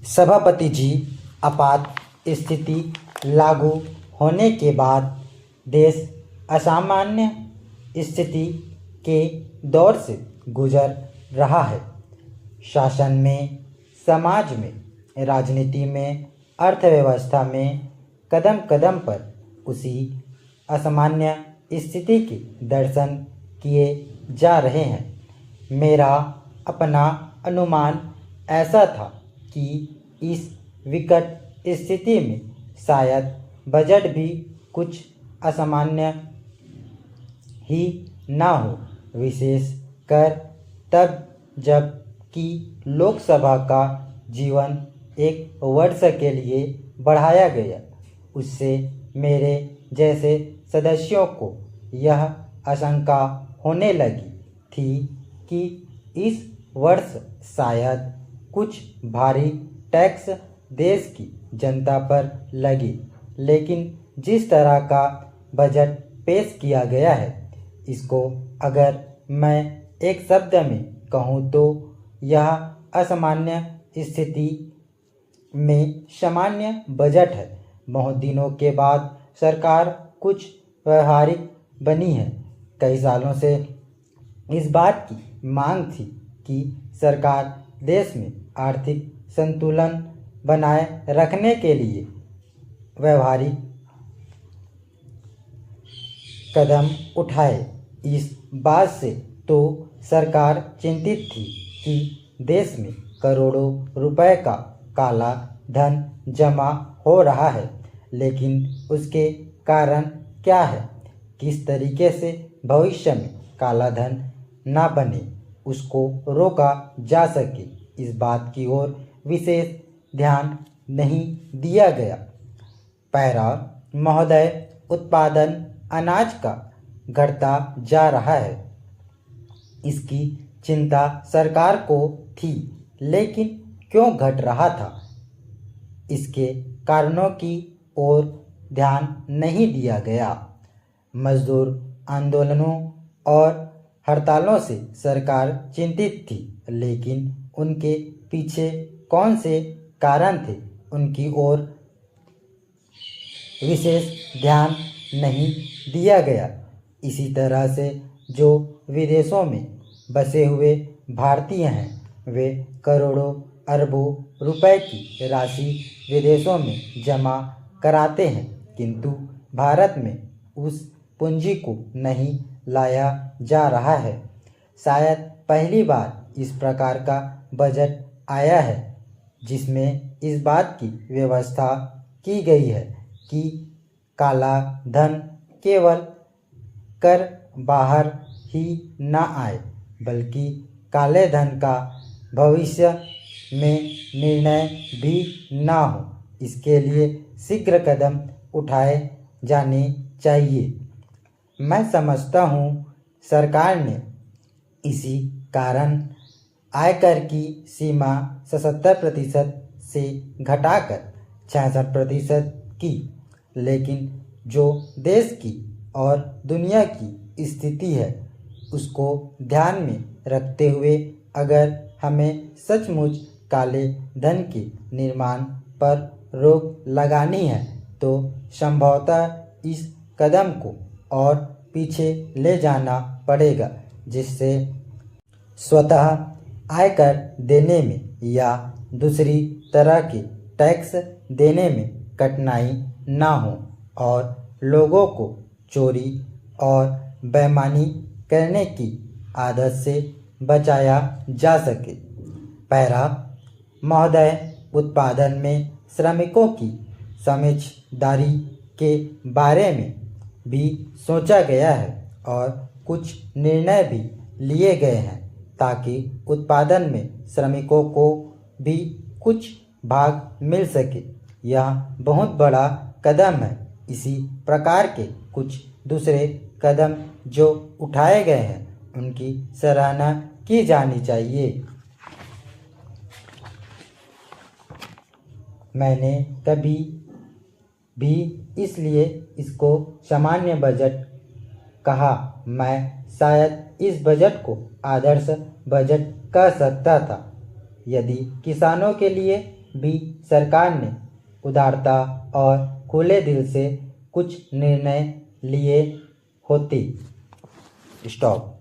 सभापति जी, आपात स्थिति लागू होने के बाद देश असामान्य स्थिति के दौर से गुजर रहा है। शासन में, समाज में, राजनीति में, अर्थव्यवस्था में कदम कदम पर उसी असामान्य स्थिति के दर्शन किए जा रहे हैं। मेरा अपना अनुमान ऐसा था कि इस विकट स्थिति में शायद बजट भी कुछ असामान्य ही ना हो, विशेष कर तब जब कि लोकसभा का जीवन एक वर्ष के लिए बढ़ाया गया। उससे मेरे जैसे सदस्यों को यह आशंका होने लगी थी कि इस वर्ष शायद कुछ भारी टैक्स देश की जनता पर लगे, लेकिन जिस तरह का बजट पेश किया गया है, इसको अगर मैं एक शब्द में कहूँ तो यह असामान्य स्थिति में सामान्य बजट है। बहुत दिनों के बाद सरकार कुछ व्यवहारिक बनी है। कई सालों से इस बात की मांग थी कि सरकार देश में आर्थिक संतुलन बनाए रखने के लिए व्यवहारिक कदम उठाए। इस बात से तो सरकार चिंतित थी कि देश में करोड़ों रुपए का काला धन जमा हो रहा है, लेकिन उसके कारण क्या है, किस तरीके से भविष्य में काला धन ना बने, उसको रोका जा सके, इस बात की ओर विशेष ध्यान नहीं दिया गया। पैरा महोदय, उत्पादन अनाज का घटता जा रहा है, इसकी चिंता सरकार को थी, लेकिन क्यों घट रहा था, इसके कारणों की ओर ध्यान नहीं दिया गया। मजदूर आंदोलनों और हड़तालों से सरकार चिंतित थी, लेकिन उनके पीछे कौन से कारण थे, उनकी ओर विशेष ध्यान नहीं दिया गया। इसी तरह से जो विदेशों में बसे हुए भारतीय हैं, वे करोड़ों अरबों रुपए की राशि विदेशों में जमा कराते हैं, किंतु भारत में उस पूंजी को नहीं लाया जा रहा है। शायद पहली बार इस प्रकार का बजट आया है जिसमें इस बात की व्यवस्था की गई है कि काला धन केवल कर बाहर ही ना आए, बल्कि काले धन का भविष्य में निर्णय भी ना हो। इसके लिए शीघ्र कदम उठाए जाने चाहिए। मैं समझता हूँ सरकार ने इसी कारण आयकर की सीमा 77% से घटाकर 66% की, लेकिन जो देश की और दुनिया की स्थिति है उसको ध्यान में रखते हुए अगर हमें सचमुच काले धन के निर्माण पर रोक लगानी है तो संभवतः इस कदम को और पीछे ले जाना पड़ेगा, जिससे स्वतः आयकर देने में या दूसरी तरह के टैक्स देने में कठिनाई ना हो और लोगों को चोरी और बेईमानी करने की आदत से बचाया जा सके। पैरा महोदय, उत्पादन में श्रमिकों की समझदारी के बारे में भी सोचा गया है और कुछ निर्णय भी लिए गए हैं ताकि उत्पादन में श्रमिकों को भी कुछ भाग मिल सके। यह बहुत बड़ा कदम है। इसी प्रकार के कुछ दूसरे कदम जो उठाए गए हैं उनकी सराहना की जानी चाहिए। मैंने कभी भी इसलिए इसको सामान्य बजट कहा। मैं शायद इस बजट को आदर्श बजट कह सकता था। यदि किसानों के लिए भी सरकार ने उदारता और खुले दिल से कुछ निर्णय लिए होते। स्टॉप।